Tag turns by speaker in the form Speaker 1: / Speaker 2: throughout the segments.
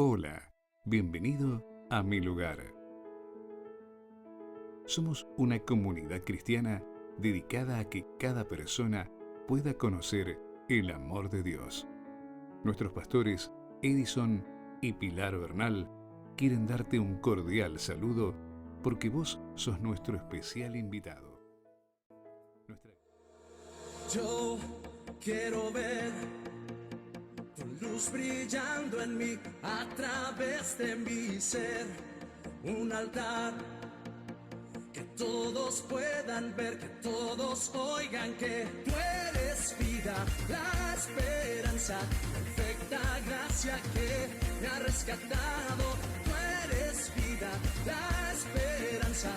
Speaker 1: Hola, bienvenido a Mi Lugar. Somos una comunidad cristiana dedicada a que cada persona pueda conocer el amor de Dios. Nuestros pastores Edison y Pilar Bernal quieren darte un cordial saludo porque vos sos nuestro especial invitado.
Speaker 2: Yo quiero ver tu luz brillando en mí a través de mi ser, un altar que todos puedan ver, que todos oigan que tú eres vida, la esperanza, perfecta gracia que me ha rescatado. Tú eres vida, la esperanza,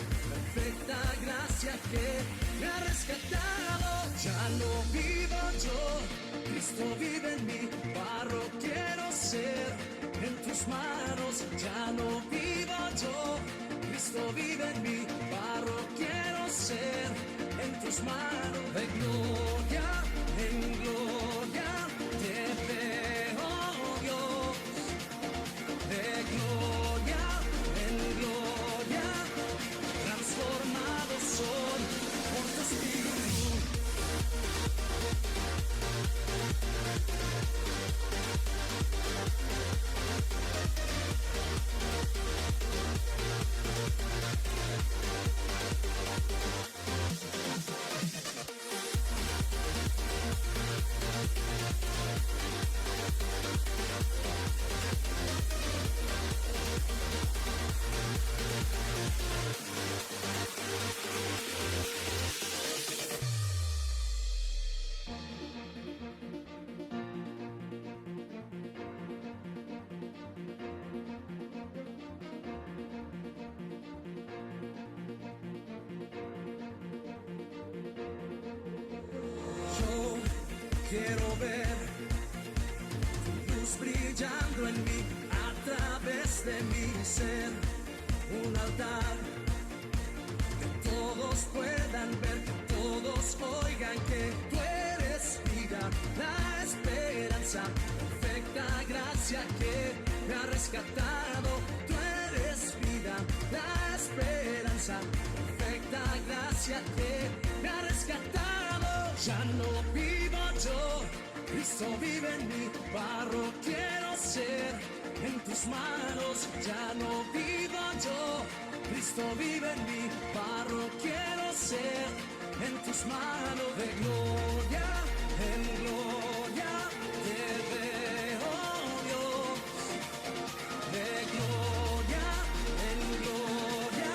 Speaker 2: perfecta gracia que me ha rescatado. Ya no vivo yo, Cristo vive en mí, barro quiero ser en tus manos. Ya no vivo yo, Cristo vive en mí, barro quiero ser en tus manos. De gloria en gloria te veo, Dios. De gloria en gloria transformado soy por tu espíritu. Quiero ver tu luz brillando en mí a través de mi ser, un altar que todos puedan ver, que todos oigan que tú eres vida, la esperanza, perfecta gracia que me ha rescatado. Tú eres vida, la esperanza, perfecta gracia que me ha rescatado. Ya no vivo yo, Cristo vive en mí, barro quiero ser en tus manos. Ya no vivo yo, Cristo vive en mí, barro quiero ser en tus manos. De gloria en gloria te veo, Dios. De gloria en gloria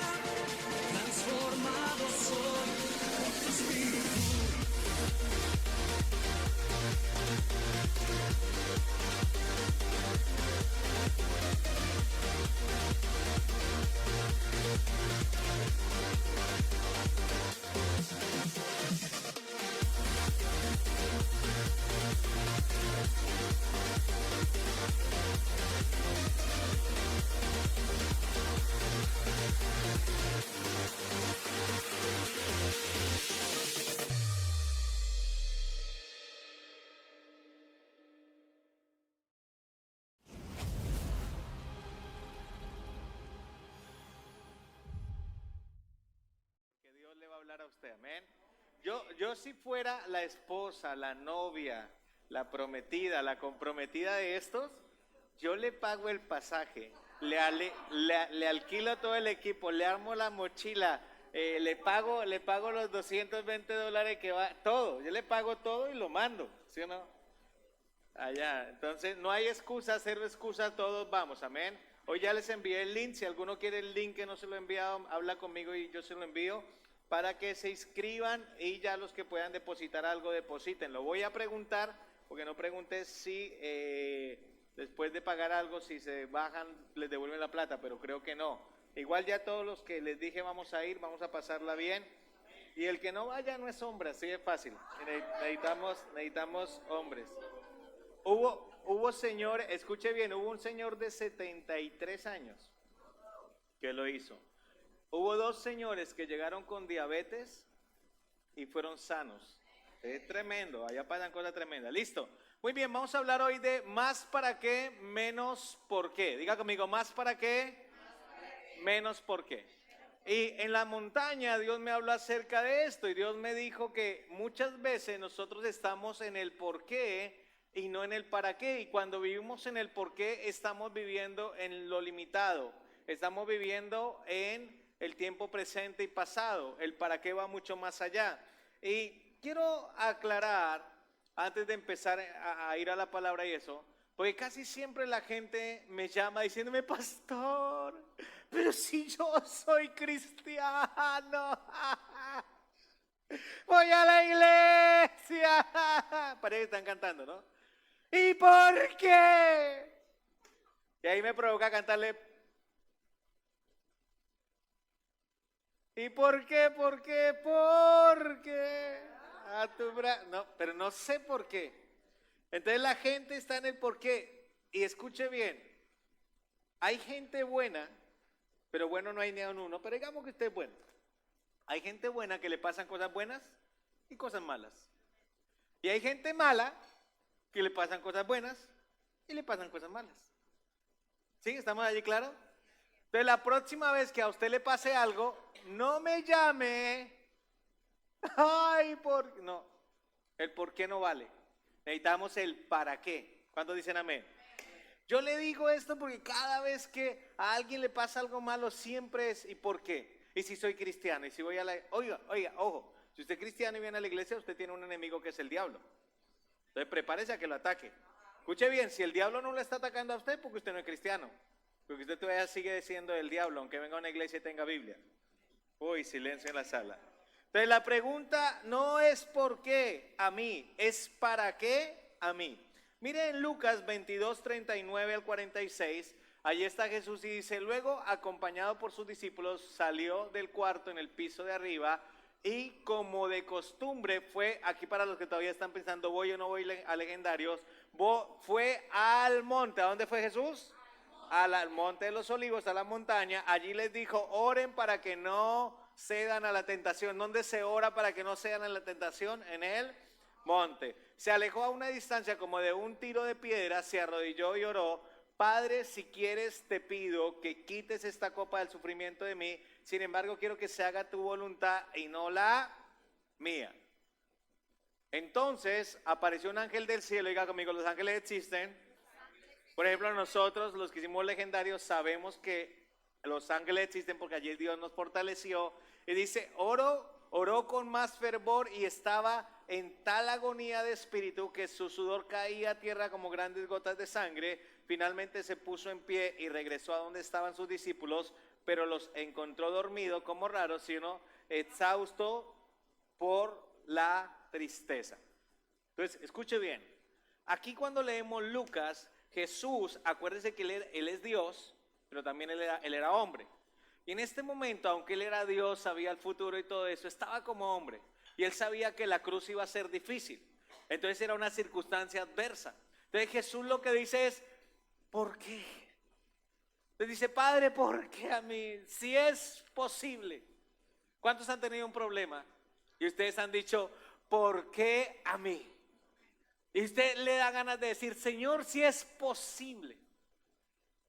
Speaker 2: transformado soy por tu espíritu.
Speaker 3: Que Dios le va a hablar a usted, amén. Yo si fuera la esposa, la novia, la prometida, la comprometida de estos, yo le pago el pasaje, le alquilo todo el equipo, le armo la mochila, le pago los $220 que va, todo, yo le pago todo y lo mando, ¿sí o no? Allá, entonces no hay excusa, cero excusa, todos vamos, amén. Hoy ya les envié el link, si alguno quiere el link que no se lo he enviado, habla conmigo y yo se lo envío para que se inscriban y ya los que puedan depositar algo, depositen. Lo voy a preguntar, porque no pregunté si después de pagar algo, si se bajan, les devuelven la plata, pero creo que no. Igual ya todos los que les dije vamos a ir, vamos a pasarla bien. Y el que no vaya no es hombre, así de fácil. Necesitamos hombres. Hubo señor, escuche bien, hubo un señor de 73 años que lo hizo. Hubo dos señores que llegaron con diabetes y fueron sanos. Es tremendo, allá pasan cosas tremendas. Listo, Muy bien, vamos a hablar hoy de más para qué, menos por qué. Diga conmigo, más para qué, menos por qué. Y en la montaña Dios me habló acerca de esto y Dios me dijo que muchas veces nosotros estamos en el por qué y no en el para qué. Y cuando vivimos en el por qué estamos viviendo en lo limitado. Estamos viviendo en el tiempo presente y pasado. El para qué va mucho más allá. Y quiero aclarar, antes de empezar a ir a la palabra y eso, porque casi siempre la gente me llama diciéndome, pastor, pero si yo soy cristiano, voy a la iglesia. Parece que están cantando, ¿no? ¿Y por qué? Y ahí me provoca cantarle. ¿Y por qué? ¿Por qué? ¿Por qué? No, pero no sé por qué. Entonces la gente está en el por qué. Y escuche bien, hay gente buena, pero bueno no hay ni a uno, pero digamos que usted es bueno. Hay gente buena que le pasan cosas buenas y cosas malas. Y hay gente mala que le pasan cosas buenas y le pasan cosas malas. ¿Sí? ¿Estamos allí claros? Entonces la próxima vez que a usted le pase algo, no me llame. Ay, no. El por qué no vale. Necesitamos el para qué. ¿Cuántos dicen amén? Yo le digo esto porque cada vez que a alguien le pasa algo malo, siempre es ¿y por qué? Y si soy cristiano, y si voy a la... Oiga, ojo, si usted es cristiano y viene a la iglesia, usted tiene un enemigo que es el diablo. Entonces prepárese a que lo ataque. Escuche bien, si el diablo no lo está atacando a usted, porque usted no es cristiano. Porque usted todavía sigue siendo el diablo, aunque venga a una iglesia y tenga Biblia. Uy, silencio en la sala. Entonces la pregunta no es por qué a mí, es para qué a mí. Mire en Lucas 22, 39 al 46, allí está Jesús y dice, luego acompañado por sus discípulos salió del cuarto en el piso de arriba y como de costumbre fue, aquí para los que todavía están pensando voy o no voy a legendarios, fue al monte. ¿A dónde fue Jesús? Al monte de los olivos, a la montaña. Allí les dijo, oren para que no cedan a la tentación. ¿Dónde se ora para que no cedan a la tentación? En el monte. Se alejó a una distancia como de un tiro de piedra, se arrodilló y oró, Padre, si quieres te pido que quites esta copa del sufrimiento de mí, sin embargo quiero que se haga tu voluntad y no la mía. Entonces apareció un ángel del cielo, diga conmigo, los ángeles existen. Por ejemplo, nosotros los que hicimos legendarios sabemos que los ángeles existen porque allí Dios nos fortaleció. Y dice, oró con más fervor y estaba en tal agonía de espíritu que su sudor caía a tierra como grandes gotas de sangre. Finalmente se puso en pie y regresó a donde estaban sus discípulos, pero los encontró dormidos como raros, sino exhausto por la tristeza. Entonces, escuche bien. Aquí cuando leemos Lucas, Jesús, acuérdese que él es Dios, pero también él era hombre. Y en este momento, aunque él era Dios, sabía el futuro y todo eso, estaba como hombre. Y él sabía que la cruz iba a ser difícil. Entonces era una circunstancia adversa. Entonces Jesús lo que dice es, ¿por qué? Le dice, Padre, ¿por qué a mí? Si es posible. ¿Cuántos han tenido un problema? Y ustedes han dicho, ¿por qué a mí? Y usted le da ganas de decir, Señor, si es posible.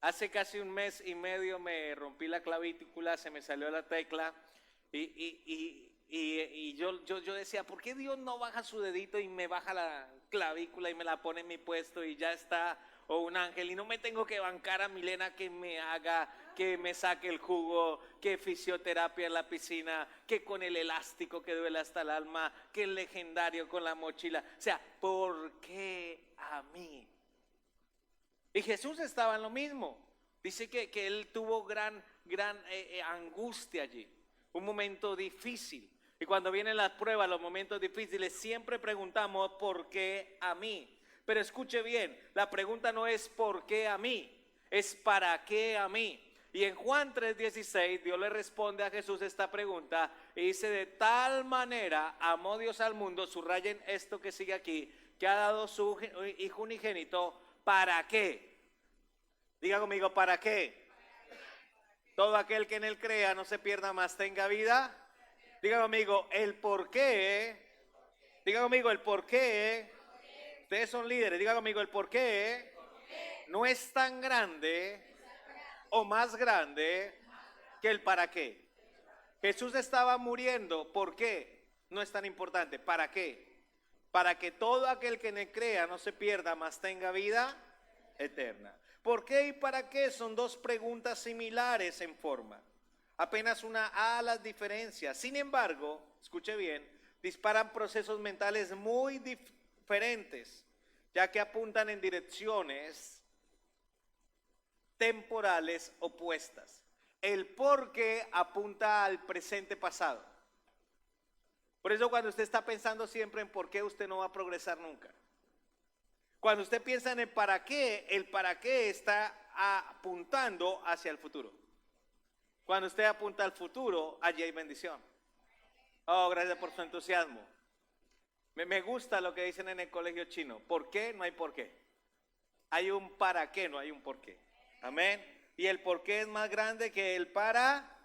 Speaker 3: Hace casi un mes y medio me rompí la clavícula, se me salió la tecla y yo decía, ¿por qué Dios no baja su dedito y me baja la clavícula y me la pone en mi puesto y ya está? O un ángel y no me tengo que bancar a Milena que me haga, que me saque el jugo, que fisioterapia en la piscina, que con el elástico que duele hasta el alma, que el legendario con la mochila. O sea, ¿por qué a mí? Y Jesús estaba en lo mismo. Dice que él tuvo gran angustia allí. Un momento difícil. Y cuando vienen las pruebas, los momentos difíciles, siempre preguntamos, ¿por qué a mí? Pero escuche bien, la pregunta no es ¿por qué a mí? Es ¿para qué a mí? Y en Juan 3:16, Dios le responde a Jesús esta pregunta y dice, de tal manera amó Dios al mundo, subrayen esto que sigue aquí, que ha dado su Hijo unigénito. ¿Para qué? Diga conmigo, ¿para qué? Todo aquel que en él crea no se pierda más, tenga vida. Diga conmigo, el por qué. Diga conmigo, el por qué Ustedes son líderes, diga conmigo, el por qué no es tan grande o más grande que el para qué. Jesús estaba muriendo, ¿por qué? No es tan importante, ¿para qué? Para que todo aquel que le crea no se pierda, mas tenga vida eterna. ¿Por qué y para qué? Son dos preguntas similares en forma. Apenas una a las diferencias. Sin embargo, escuche bien, disparan procesos mentales muy diferentes, ya que apuntan en direcciones temporales opuestas. El por qué apunta al presente pasado. Por eso cuando usted está pensando siempre en por qué, usted no va a progresar nunca. Cuando usted piensa en el para qué está apuntando hacia el futuro. Cuando usted apunta al futuro, allí hay bendición. Oh, gracias por su entusiasmo. Me gusta lo que dicen en el colegio chino. ¿Por qué? No hay por qué. Hay un para qué, no hay un por qué. Amén. Y el por qué es más grande que el para.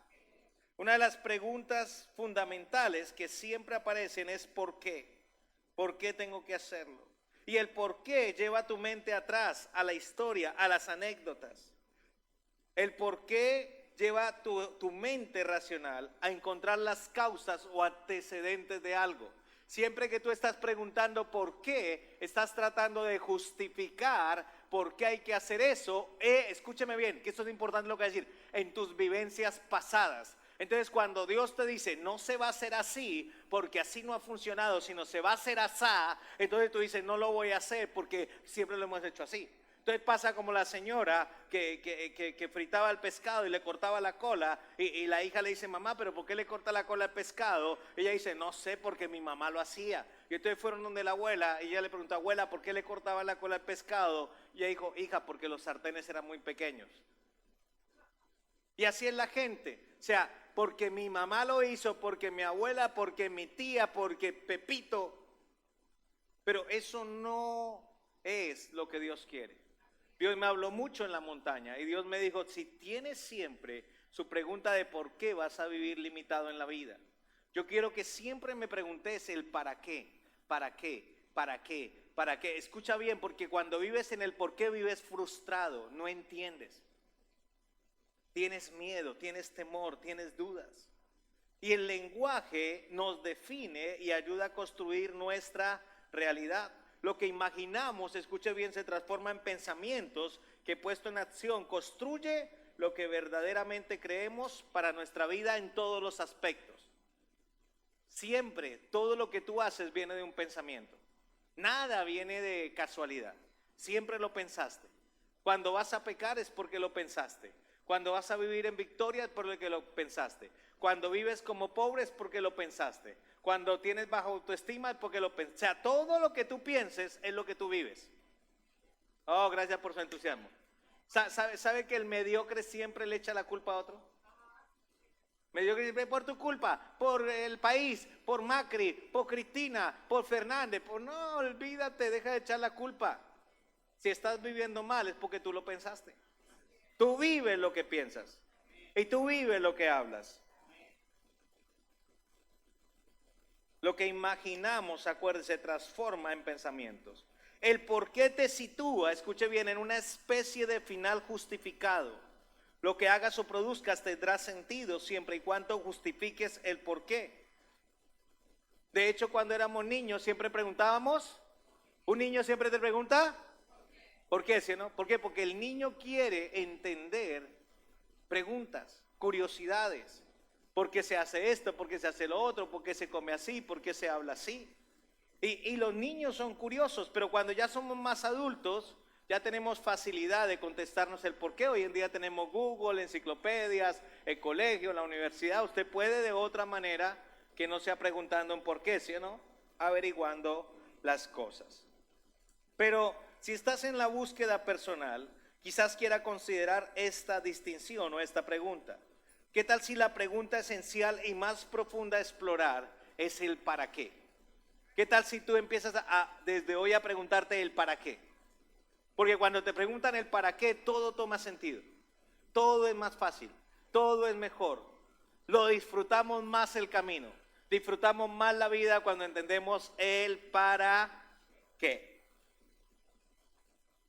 Speaker 3: Una de las preguntas fundamentales que siempre aparecen es ¿por qué? ¿Por qué tengo que hacerlo? Y el por qué lleva tu mente atrás, a la historia, a las anécdotas. El por qué lleva tu mente racional a encontrar las causas o antecedentes de algo. Siempre que tú estás preguntando por qué, estás tratando de justificar por qué hay que hacer eso. Escúcheme bien, que esto es importante lo que voy a decir, en tus vivencias pasadas. Entonces cuando Dios te dice no se va a hacer así porque así no ha funcionado, sino se va a hacer asá, entonces tú dices no lo voy a hacer porque siempre lo hemos hecho así. Entonces pasa como la señora que fritaba el pescado y le cortaba la cola y la hija le dice mamá, pero ¿por qué le corta la cola al pescado? Ella dice no sé, porque mi mamá lo hacía. Y entonces fueron donde la abuela y ella le preguntó, abuela, ¿por qué le cortaba la cola al pescado? Y ella dijo, hija, porque los sartenes eran muy pequeños. Y así es la gente, o sea, porque mi mamá lo hizo, porque mi abuela, porque mi tía, porque Pepito. Pero eso no es lo que Dios quiere. Dios me habló mucho en la montaña y Dios me dijo, si tienes siempre su pregunta de por qué, vas a vivir limitado en la vida. Yo quiero que siempre me preguntes el para qué, para qué, para qué, para qué. Escucha bien, porque cuando vives en el por qué vives frustrado, no entiendes. Tienes miedo, tienes temor, tienes dudas. Y el lenguaje nos define y ayuda a construir nuestra realidad. Lo que imaginamos, escuche bien, se transforma en pensamientos que puesto en acción construye lo que verdaderamente creemos para nuestra vida en todos los aspectos. Siempre, todo lo que tú haces viene de un pensamiento. Nada viene de casualidad. Siempre lo pensaste. Cuando vas a pecar es porque lo pensaste. Cuando vas a vivir en victoria es porque lo pensaste. Cuando vives como pobre es porque lo pensaste. Cuando tienes baja autoestima es porque lo pensaste. O sea, todo lo que tú pienses es lo que tú vives. Oh, gracias por su entusiasmo. ¿Sabe que el mediocre siempre le echa la culpa a otro? Mediocre siempre por tu culpa, por el país, por Macri, por Cristina, por Fernández. No, olvídate, deja de echar la culpa. Si estás viviendo mal es porque tú lo pensaste. Tú vives lo que piensas y tú vives lo que hablas. Lo que imaginamos, acuérdese, se transforma en pensamientos. El por qué te sitúa, escuche bien, en una especie de final justificado. Lo que hagas o produzcas tendrá sentido siempre y cuando justifiques el por qué. De hecho, cuando éramos niños siempre preguntábamos, un niño siempre te pregunta, ¿por qué? ¿Sí, no? ¿Por qué? Porque el niño quiere entender preguntas, curiosidades. ¿Por qué se hace esto? ¿Por qué se hace lo otro? ¿Por qué se come así? ¿Por qué se habla así? Y los niños son curiosos, pero cuando ya somos más adultos, ya tenemos facilidad de contestarnos el por qué. Hoy en día tenemos Google, enciclopedias, el colegio, la universidad. Usted puede de otra manera que no sea preguntando un por qué, ¿sí o no? Averiguando las cosas. Pero si estás en la búsqueda personal, quizás quiera considerar esta distinción o esta pregunta. ¿Qué tal si la pregunta esencial y más profunda a explorar es el para qué? ¿Qué tal si tú empiezas desde hoy a preguntarte el para qué? Porque cuando te preguntan el para qué, todo toma sentido. Todo es más fácil, todo es mejor. Lo disfrutamos más el camino. Disfrutamos más la vida cuando entendemos el para qué.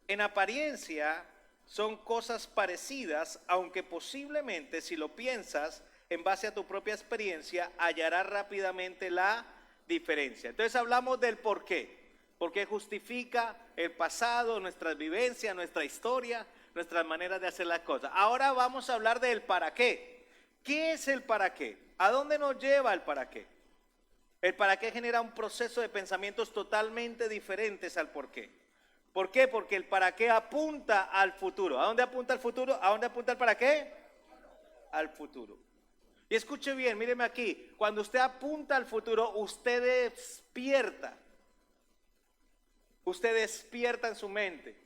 Speaker 3: En apariencia son cosas parecidas, aunque posiblemente si lo piensas en base a tu propia experiencia, hallarás rápidamente la diferencia. Entonces hablamos del por qué. Por qué justifica el pasado, nuestras vivencias, nuestra historia, nuestras maneras de hacer las cosas. Ahora vamos a hablar del para qué. ¿Qué es el para qué? ¿A dónde nos lleva el para qué? El para qué genera un proceso de pensamientos totalmente diferentes al por qué. ¿Por qué? Porque el para qué apunta al futuro. ¿A dónde apunta el futuro? ¿A dónde apunta el para qué? Al futuro. Y escuche bien, míreme aquí. Cuando usted apunta al futuro, usted despierta. Usted despierta en su mente,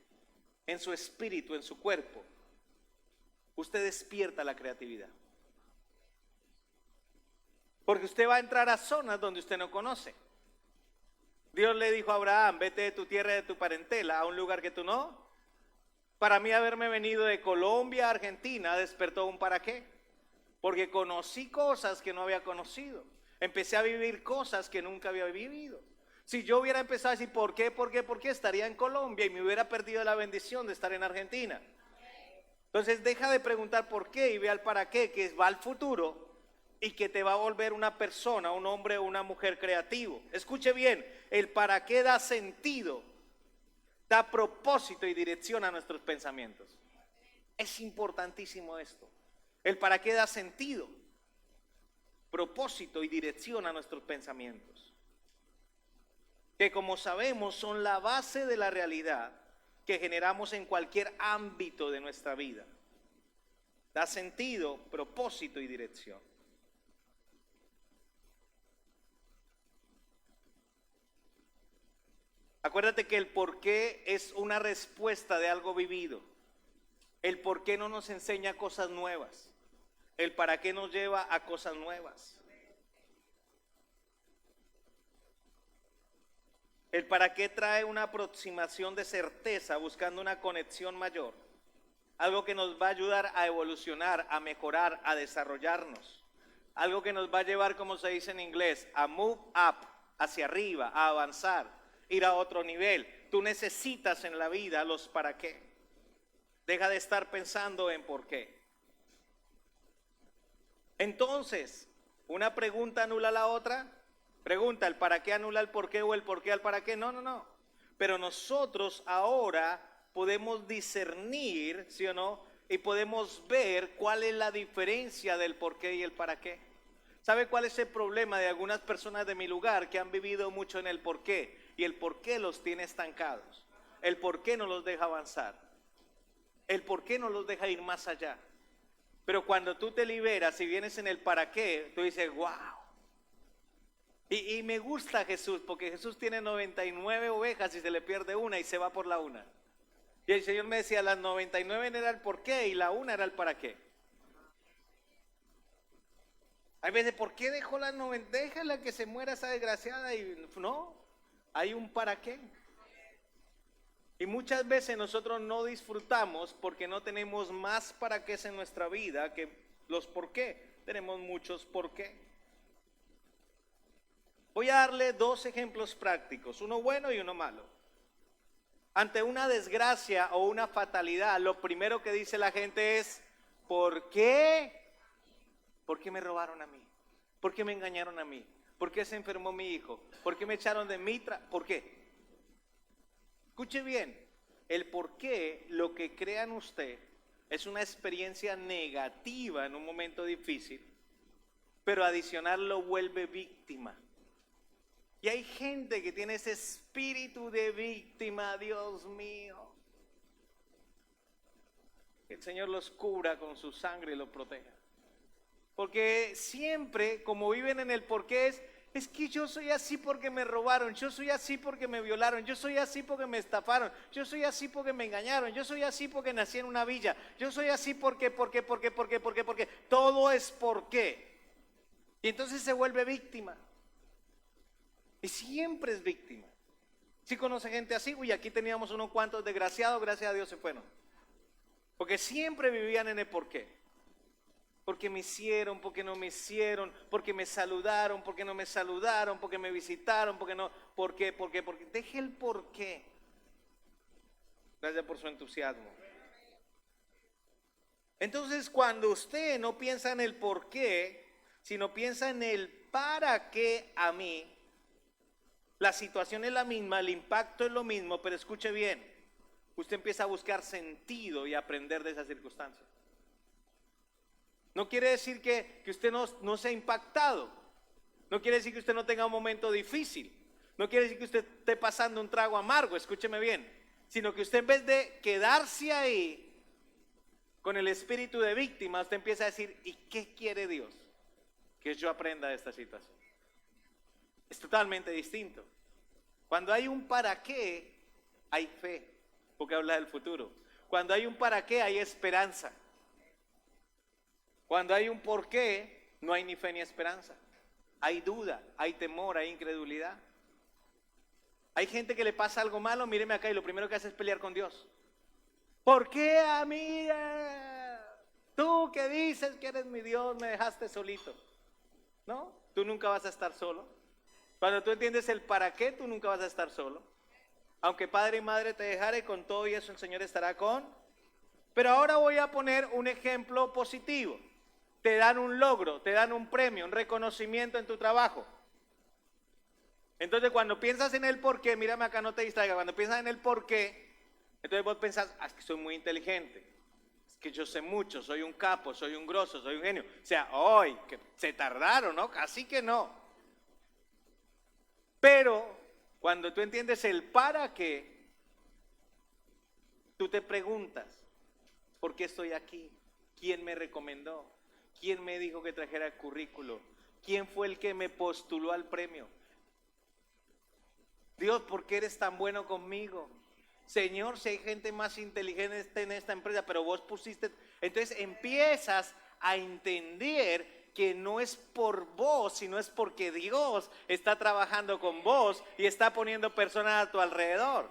Speaker 3: en su espíritu, en su cuerpo. Usted despierta la creatividad. Porque usted va a entrar a zonas donde usted no conoce. Dios le dijo a Abraham, vete de tu tierra y de tu parentela a un lugar que tú no. Para mí haberme venido de Colombia a Argentina despertó un para qué. Porque conocí cosas que no había conocido. Empecé a vivir cosas que nunca había vivido. Si yo hubiera empezado a decir por qué, estaría en Colombia y me hubiera perdido la bendición de estar en Argentina. Entonces deja de preguntar por qué y ve al para qué, que va al futuro y que te va a volver una persona, un hombre o una mujer creativo. Escuche bien, el para qué da sentido, da propósito y dirección a nuestros pensamientos. Es importantísimo esto. El para qué da sentido, propósito y dirección a nuestros pensamientos. Que como sabemos son la base de la realidad que generamos en cualquier ámbito de nuestra vida. Da sentido, propósito y dirección. Acuérdate que el por qué es una respuesta de algo vivido. El por qué no nos enseña cosas nuevas. El para qué nos lleva a cosas nuevas. El para qué trae una aproximación de certeza buscando una conexión mayor. Algo que nos va a ayudar a evolucionar, a mejorar, a desarrollarnos. Algo que nos va a llevar, como se dice en inglés, a move up, hacia arriba, a avanzar. Ir a otro nivel. Tú necesitas en la vida los para qué. Deja de estar pensando en por qué. Entonces, ¿una pregunta anula la otra? Pregunta, ¿el para qué anula el por qué o el por qué al para qué? No. Pero nosotros ahora podemos discernir, ¿sí o no? Y podemos ver cuál es la diferencia del por qué y el para qué. ¿Sabe cuál es el problema de algunas personas de mi lugar que han vivido mucho en el por qué? Y el por qué los tiene estancados. El por qué no los deja avanzar. El por qué no los deja ir más allá. Pero cuando tú te liberas y vienes en el para qué, tú dices, wow. Y me gusta Jesús, porque Jesús tiene 99 ovejas y se le pierde una y se va por la una. Y el Señor me decía, las 99 era el por qué y la una era el para qué. Hay veces, ¿por qué dejó las 90? Déjala que se muera esa desgraciada y no. Hay un para qué. Y muchas veces nosotros no disfrutamos porque no tenemos más para qué en nuestra vida que los por qué. Tenemos muchos por qué. Voy a darle dos ejemplos prácticos, uno bueno y uno malo. Ante una desgracia o una fatalidad, lo primero que dice la gente es, ¿por qué? ¿Por qué me robaron a mí? ¿Por qué me engañaron a mí? ¿Por qué se enfermó mi hijo? ¿Por qué me echaron de mitra? ¿Por qué? Escuche bien, el por qué, lo que crea en usted, es una experiencia negativa en un momento difícil, pero adicional lo vuelve víctima. Y hay gente que tiene ese espíritu de víctima, Dios mío. Que el Señor los cubra con su sangre y los proteja. Porque siempre, como viven en el porqué, es que yo soy así porque me robaron, yo soy así porque me violaron, yo soy así porque me estafaron, yo soy así porque me engañaron, yo soy así porque nací en una villa, yo soy así porque, todo es por qué. Y entonces se vuelve víctima. Y siempre es víctima. ¿Sí conoce gente así? Uy, aquí teníamos unos cuantos desgraciados, gracias a Dios se fueron. Porque siempre vivían en el por qué. Porque me hicieron, porque no me hicieron, porque me saludaron, porque no me saludaron, porque me visitaron, porque no, porque. Deje el por qué. Gracias por su entusiasmo. Entonces, cuando usted no piensa en el por qué, sino piensa en el para qué a mí, la situación es la misma, el impacto es lo mismo, pero escuche bien, usted empieza a buscar sentido y aprender de esa circunstancia. No quiere decir que usted no sea impactado, no quiere decir que usted no tenga un momento difícil, no quiere decir que usted esté pasando un trago amargo, escúcheme bien, sino que usted en vez de quedarse ahí con el espíritu de víctima, usted empieza a decir, ¿y qué quiere Dios? Que yo aprenda de esta situación. Es totalmente distinto. Cuando hay un para qué, hay fe, porque habla del futuro. Cuando hay un para qué, hay esperanza. Cuando hay un por qué, no hay ni fe ni esperanza. Hay duda, hay temor, hay incredulidad. Hay gente que le pasa algo malo, míreme acá, y lo primero que hace es pelear con Dios. ¿Por qué a mí? Tú que dices que eres mi Dios, me dejaste solito. No, tú nunca vas a estar solo. Cuando tú entiendes el para qué, tú nunca vas a estar solo. Aunque padre y madre te dejare, con todo y eso el Señor estará con. Pero ahora voy a poner un ejemplo positivo. Te dan un logro, te dan un premio, un reconocimiento en tu trabajo. Entonces cuando piensas en el por qué, mírame acá, no te distraigas, cuando piensas en el por qué, entonces vos pensás, es que soy muy inteligente, es que yo sé mucho, soy un capo, soy un grosso, soy un genio. O sea, hoy, que se tardaron, ¿no? Casi que no. Pero cuando tú entiendes el para qué, tú te preguntas, ¿por qué estoy aquí? ¿Quién me recomendó? ¿Quién me dijo que trajera el currículo? ¿Quién fue el que me postuló al premio? Dios, ¿por qué eres tan bueno conmigo? Señor, si hay gente más inteligente en esta empresa, pero vos pusiste... Entonces empiezas a entender que no es por vos, sino es porque Dios está trabajando con vos y está poniendo personas a tu alrededor.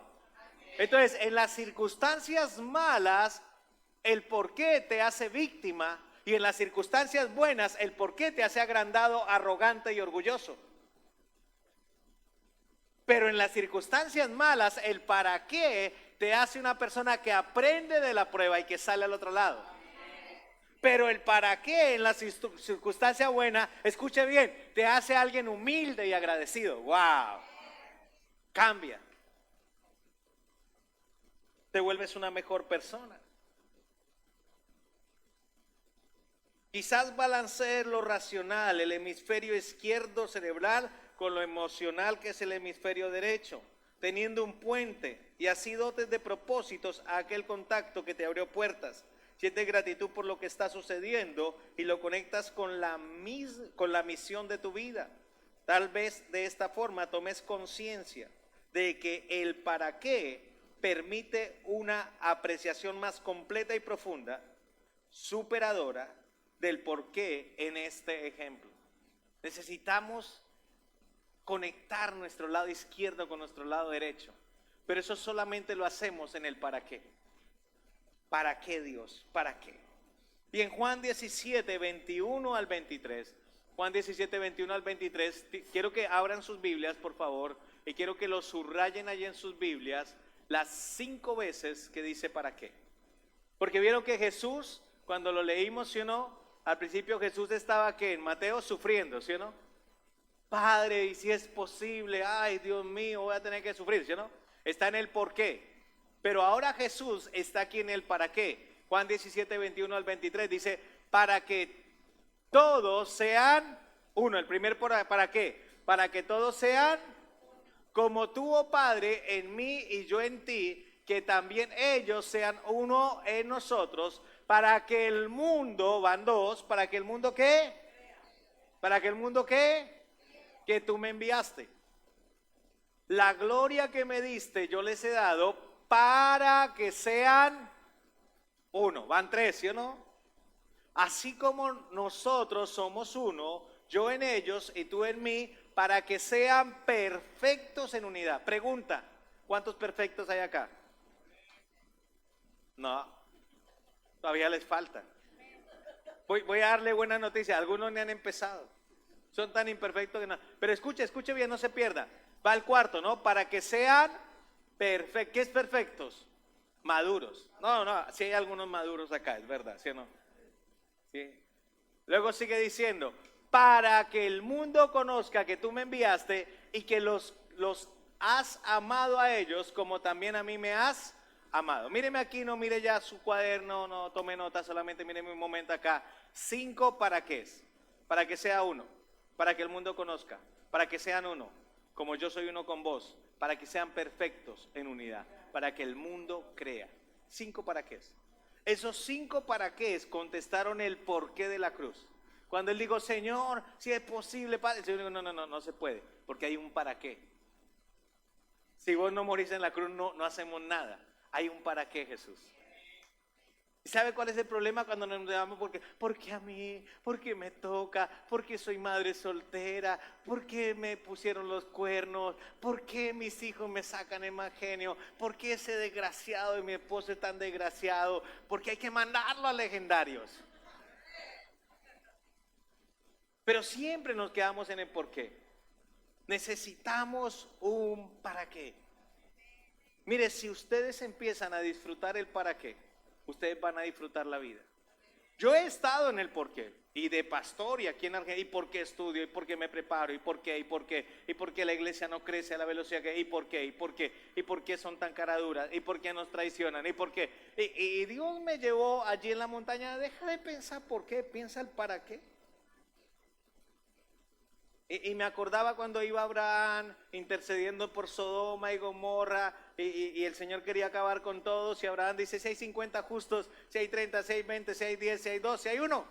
Speaker 3: Entonces, en las circunstancias malas, el por qué te hace víctima, y en las circunstancias buenas, el por qué te hace agrandado, arrogante y orgulloso. Pero en las circunstancias malas, el para qué te hace una persona que aprende de la prueba y que sale al otro lado. Pero el para qué en la circunstancia buena, escuche bien, te hace alguien humilde y agradecido. ¡Wow! Cambia. Te vuelves una mejor persona. Quizás balancees lo racional, el hemisferio izquierdo cerebral, con lo emocional, que es el hemisferio derecho, teniendo un puente, y así dotes de propósitos a aquel contacto que te abrió puertas. Sientes gratitud por lo que está sucediendo y lo conectas con la misión de tu vida. Tal vez de esta forma tomes conciencia de que el para qué permite una apreciación más completa y profunda, superadora del por qué en este ejemplo. Necesitamos conectar nuestro lado izquierdo con nuestro lado derecho, pero eso solamente lo hacemos en el para qué. ¿Para qué, Dios? ¿Para qué? Y en Juan 17, 21 al 23, Juan 17, 21 al 23, quiero que abran sus Biblias, por favor, y quiero que lo subrayen allí en sus Biblias las 5 veces que dice para qué. Porque vieron que Jesús, cuando lo leímos, ¿sí o no? Al principio Jesús estaba, ¿qué? En Mateo, sufriendo, ¿sí o no? Padre, y si es posible, ay Dios mío, voy a tener que sufrir, ¿sí o no? Está en el por qué. Pero ahora Jesús está aquí en el para qué. Juan 17, 21 al 23 dice, para que todos sean uno. El primer para qué. Para que todos sean como tú, oh Padre, en mí y yo en ti, que también ellos sean uno en nosotros, para que el mundo, van dos, para que el mundo ¿qué? Para que el mundo ¿qué? Que tú me enviaste. La gloria que me diste yo les he dado para que sean uno. Van 3, ¿sí o no? Así como nosotros somos uno, yo en ellos y tú en mí, para que sean perfectos en unidad. Pregunta, ¿cuántos perfectos hay acá? No. Todavía les falta. Voy a darle buena noticia. Algunos ni han empezado. Son tan imperfectos que no. Pero escuche bien, no se pierda. Va al cuarto, ¿no? Para que sean perfectos. ¿Qué es perfectos? Maduros. No, sí hay algunos maduros acá, es verdad, ¿sí o no? ¿Sí? Luego sigue diciendo, para que el mundo conozca que tú me enviaste y que los has amado a ellos como también a mí me has amado. Míreme aquí, no mire ya su cuaderno, no tome nota, solamente míreme un momento acá. 5 para qué es, para que sea uno, para que el mundo conozca, para que sean uno, como yo soy uno con vos, para que sean perfectos en unidad, para que el mundo crea. 5 para qué es. Esos 5 para qué es contestaron el porqué de la cruz. Cuando él dijo, Señor, si es posible, Padre, el Señor dijo, no se puede, porque hay un para qué. Si vos no morís en la cruz, no hacemos nada. Hay un para qué, Jesús. ¿Y sabe cuál es el problema cuando nos damos? Porque a mí, porque me toca, porque soy madre soltera, porque me pusieron los cuernos, porque mis hijos me sacan el mal genio, porque ese desgraciado de mi esposo es tan desgraciado, porque hay que mandarlo a legendarios. Pero siempre nos quedamos en el por qué. Necesitamos un para qué. Mire, si ustedes empiezan a disfrutar el para qué, ustedes van a disfrutar la vida. Yo he estado en el por qué, y de pastor, y aquí en Argentina, y por qué estudio, y por qué me preparo, y por qué la iglesia no crece a la velocidad que, y por qué son tan caraduras, y por qué nos traicionan, y por qué. Y Dios me llevó allí en la montaña, deja de pensar por qué, piensa el para qué. Y me acordaba cuando iba Abraham intercediendo por Sodoma y Gomorra y el Señor quería acabar con todos y Abraham dice, si hay 50 justos, si hay 30, si hay 20, si hay 10, si hay 2, si hay uno.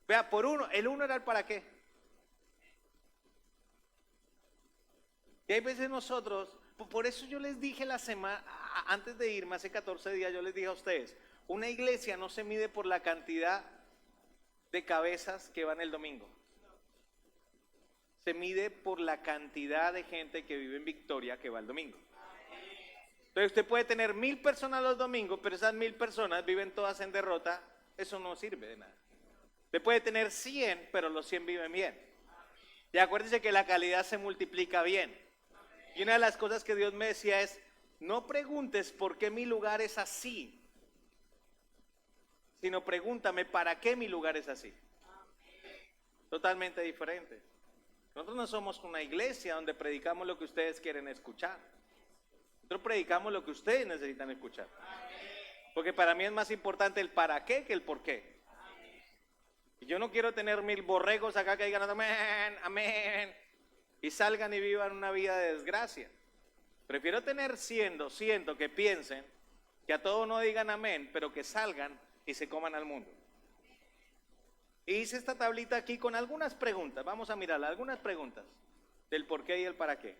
Speaker 3: Vea, por uno, el uno era el para qué. Y hay veces nosotros, por eso yo les dije la semana, antes de irme, hace 14 días, yo les dije a ustedes, una iglesia no se mide por la cantidad de cabezas que van el domingo. Se mide por la cantidad de gente que vive en Victoria que va el domingo. Entonces usted puede tener 1000 personas los domingos, pero esas 1000 personas viven todas en derrota, eso no sirve de nada. Usted puede tener 100, pero los 100 viven bien. Y acuérdense que la calidad se multiplica bien. Y una de las cosas que Dios me decía es, no preguntes por qué mi lugar es así, sino pregúntame para qué mi lugar es así. Totalmente diferente. Nosotros no somos una iglesia donde predicamos lo que ustedes quieren escuchar. Nosotros predicamos lo que ustedes necesitan escuchar. Porque para mí es más importante el para qué que el por qué. Y yo no quiero tener 1000 borregos acá que digan amén, amén, y salgan y vivan una vida de desgracia. Prefiero tener 100, 200 que piensen, que a todos no digan amén, pero que salgan y se coman al mundo. Y hice esta tablita aquí con algunas preguntas. Vamos a mirarla, algunas preguntas del por qué y el para qué.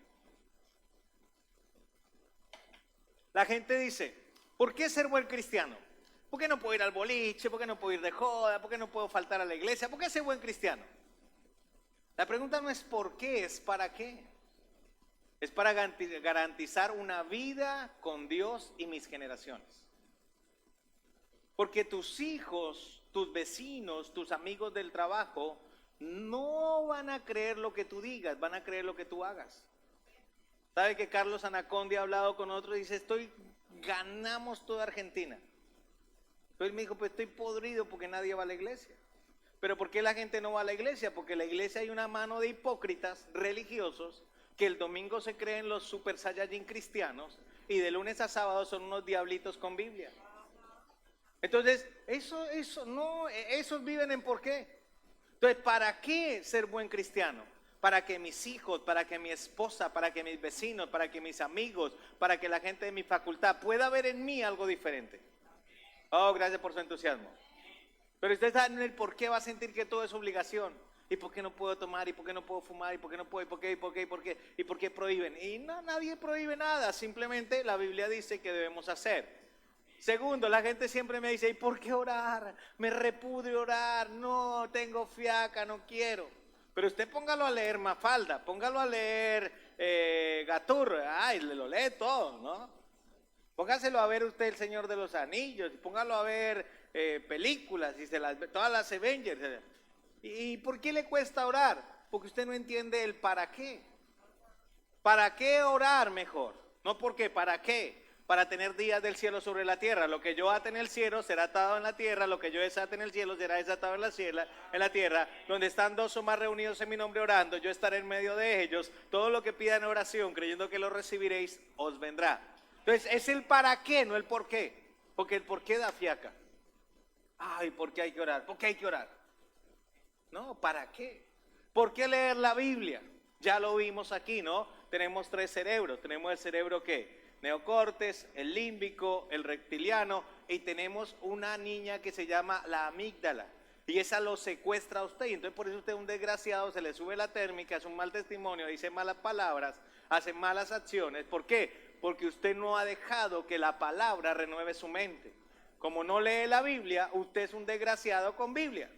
Speaker 3: La gente dice, ¿por qué ser buen cristiano? ¿Por qué no puedo ir al boliche? ¿Por qué no puedo ir de joda? ¿Por qué no puedo faltar a la iglesia? ¿Por qué ser buen cristiano? La pregunta no es por qué, es para qué. Es para garantizar una vida con Dios y mis generaciones. Porque tus hijos, tus vecinos, tus amigos del trabajo, no van a creer lo que tú digas, van a creer lo que tú hagas. ¿Sabe que Carlos Anacondi ha hablado con otro y dice, ganamos toda Argentina? Entonces me dijo, pues estoy podrido porque nadie va a la iglesia. ¿Pero por qué la gente no va a la iglesia? Porque en la iglesia hay una mano de hipócritas religiosos que el domingo se creen los super saiyajin cristianos y de lunes a sábado son unos diablitos con Biblia. Entonces, esos viven en por qué. Entonces, ¿para qué ser buen cristiano? Para que mis hijos, para que mi esposa, para que mis vecinos, para que mis amigos, para que la gente de mi facultad pueda ver en mí algo diferente. Oh, gracias por su entusiasmo. Pero usted sabe el por qué va a sentir que todo es obligación. ¿Y por qué no puedo tomar? ¿Y por qué no puedo fumar? ¿Y por qué no puedo? ¿Y por qué prohíben? Y no, nadie prohíbe nada, simplemente la Biblia dice que debemos hacer. Segundo, la gente siempre me dice, ¿y por qué orar? Me repudio orar, no, tengo fiaca, no quiero. Pero usted póngalo a leer Mafalda, póngalo a leer Gatur, ay, lo lee todo, ¿no? Póngaselo a ver usted El Señor de los Anillos, póngalo a ver películas, y todas las Avengers. ¿Y por qué le cuesta orar? Porque usted no entiende el para qué. ¿Para qué orar mejor? No por qué, ¿para qué? para tener días del cielo sobre la tierra. Lo que yo ate en el cielo será atado en la tierra, lo que yo desate en el cielo será desatado en la tierra. Donde están dos o más reunidos en mi nombre orando, yo estaré en medio de ellos. Todo lo que pidan en oración, creyendo que lo recibiréis, os vendrá. Entonces es el para qué, no el por qué. Porque el por qué da fiaca. Ay, ¿por qué hay que orar? ¿Por qué hay que orar? No, ¿para qué? ¿Por qué leer la Biblia? Ya lo vimos aquí, ¿no? Tenemos 3 cerebros. Tenemos el cerebro ¿qué? Neocortes, el límbico, el reptiliano, y tenemos una niña que se llama la amígdala. Y esa lo secuestra a usted. Y entonces por eso usted es un desgraciado, se le sube la térmica, hace un mal testimonio, dice malas palabras, hace malas acciones. ¿Por qué? Porque usted no ha dejado que la palabra renueve su mente. Como no lee la Biblia, usted es un desgraciado con Biblia.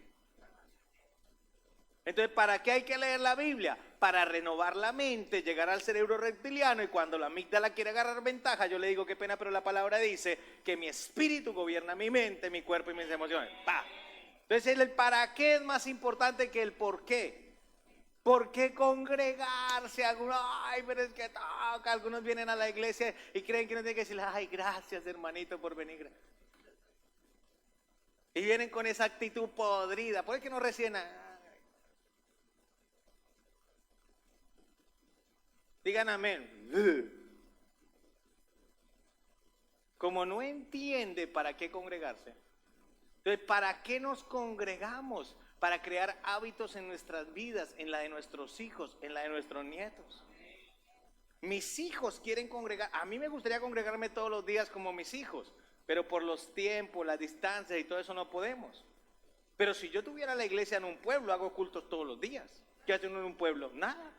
Speaker 3: Entonces, ¿para qué hay que leer la Biblia? Para renovar la mente, llegar al cerebro reptiliano, y cuando la amígdala quiere agarrar ventaja, yo le digo, qué pena, pero la palabra dice que mi espíritu gobierna mi mente, mi cuerpo y mis emociones. ¡Pah! Entonces, el para qué es más importante que el por qué. ¿Por qué congregarse? Algunos, ay, pero es que toca. Algunos vienen a la iglesia y creen que no tienen que decirle, ay, gracias, hermanito, por venir. Y vienen con esa actitud podrida. ¿Por qué no reciben nada? Digan amén. Como no entiende para qué congregarse. Entonces, ¿para qué nos congregamos? Para crear hábitos en nuestras vidas, en la de nuestros hijos, en la de nuestros nietos. Mis hijos quieren congregar. A mí me gustaría congregarme todos los días como mis hijos, pero por los tiempos, las distancias y todo eso no podemos. Pero si yo tuviera la iglesia en un pueblo, hago cultos todos los días. ¿Qué hace uno en un pueblo? Nada.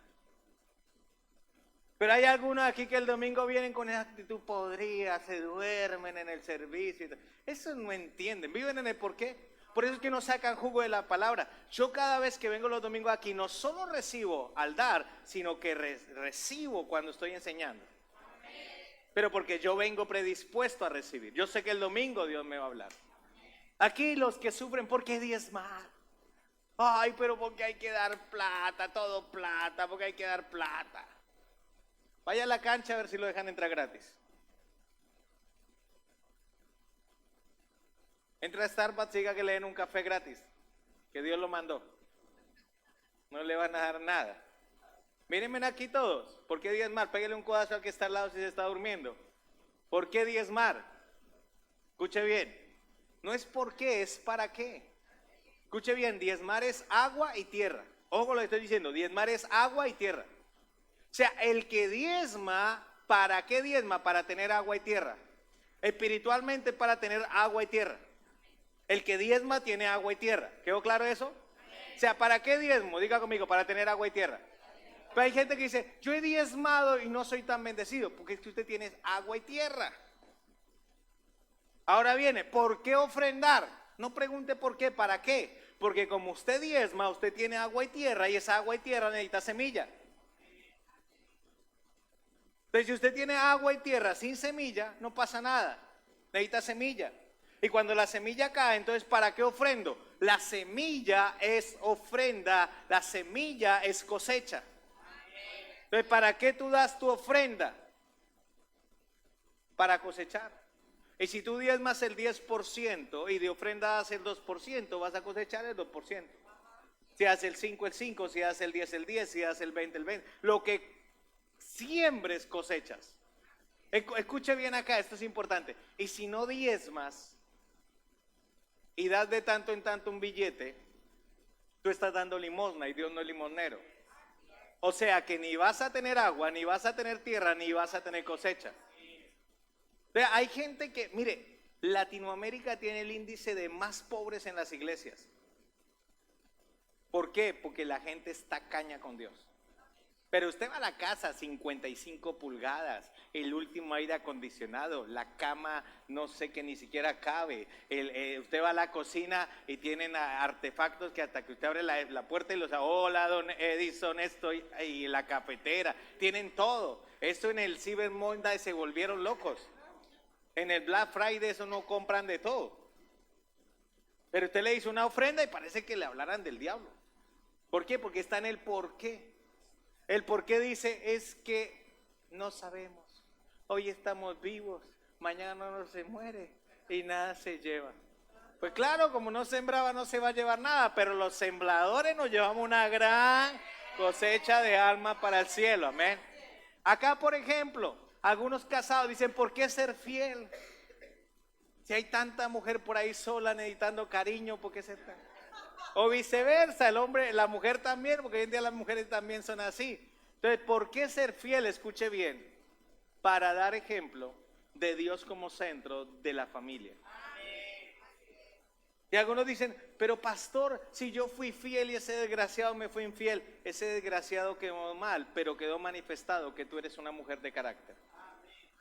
Speaker 3: Pero hay algunos aquí que el domingo vienen con esa actitud podrida, se duermen en el servicio. Eso no entienden, viven en el porqué. Por eso es que no sacan jugo de la palabra. Yo cada vez que vengo los domingos aquí, no solo recibo al dar, sino que recibo cuando estoy enseñando. Pero porque yo vengo predispuesto a recibir. Yo sé que el domingo Dios me va a hablar. Aquí los que sufren, ¿por qué diezmar? Ay, pero porque hay que dar plata, todo plata, porque hay que dar plata. Vaya a la cancha a ver si lo dejan entrar gratis. Entra a Starbucks y diga que le den un café gratis, que Dios lo mandó. No le van a dar nada. Mírenme aquí todos. ¿Por qué diezmar? Pégale un codazo al que está al lado si se está durmiendo. ¿Por qué diezmar? Escuche bien. No es por qué, es para qué. Escuche bien, diezmar es agua y tierra. Ojo lo que estoy diciendo, diezmar es agua y tierra. O sea, el que diezma, ¿para qué diezma? Para tener agua y tierra. Espiritualmente para tener agua y tierra. El que diezma tiene agua y tierra. ¿Quedó claro eso? O sea, ¿para qué diezmo? Diga conmigo, para tener agua y tierra. Pero hay gente que dice, yo he diezmado y no soy tan bendecido, porque es que usted tiene agua y tierra. Ahora viene, ¿por qué ofrendar? No pregunte por qué, ¿para qué? Porque como usted diezma, usted tiene agua y tierra, y esa agua y tierra necesita semilla. Entonces, si usted tiene agua y tierra sin semilla, no pasa nada. Necesita semilla. Y cuando la semilla cae, entonces, ¿para qué ofrendo? La semilla es ofrenda, la semilla es cosecha. Entonces, ¿para qué tú das tu ofrenda? Para cosechar. Y si tú diezmas el 10% y de ofrenda das el 2%, vas a cosechar el 2%. Si hace el 5, el 5, si hace el 10, el 10, si hace el 20, el 20. Lo que siembres cosechas. Escuche bien acá, esto es importante. Y si no diezmas y das de tanto en tanto un billete, tú estás dando limosna y Dios no es limosnero. O sea que ni vas a tener agua, ni vas a tener tierra, ni vas a tener cosecha. Hay gente que, mire, Latinoamérica tiene el índice de más pobres en las iglesias. ¿Por qué? Porque la gente está caña con Dios. Pero usted va a la casa, 55 pulgadas, el último aire acondicionado, la cama no sé que ni siquiera cabe, usted va a la cocina y tienen artefactos que hasta que usted abre la puerta y los, hola don Edison, esto y la cafetera, tienen todo. Esto en el Cyber Monday se volvieron locos. En el Black Friday eso no compran de todo. Pero usted le hizo una ofrenda y parece que le hablaran del diablo. ¿Por qué? Porque está en el por qué. El por qué dice es que no sabemos. Hoy estamos vivos, mañana no se muere y nada se lleva. Pues claro, como no sembraba no se va a llevar nada, pero los sembradores nos llevamos una gran cosecha de alma para el cielo, amén. Acá, por ejemplo, algunos casados dicen, ¿por qué ser fiel? Si hay tanta mujer por ahí sola necesitando cariño, ¿por qué ser tan? O viceversa, el hombre, la mujer también, porque hoy en día las mujeres también son así. Entonces, ¿por qué ser fiel? Escuche bien, para dar ejemplo de Dios como centro de la familia. Y algunos dicen, pero pastor, si yo fui fiel y ese desgraciado me fue infiel, ese desgraciado quedó mal, pero quedó manifestado que tú eres una mujer de carácter.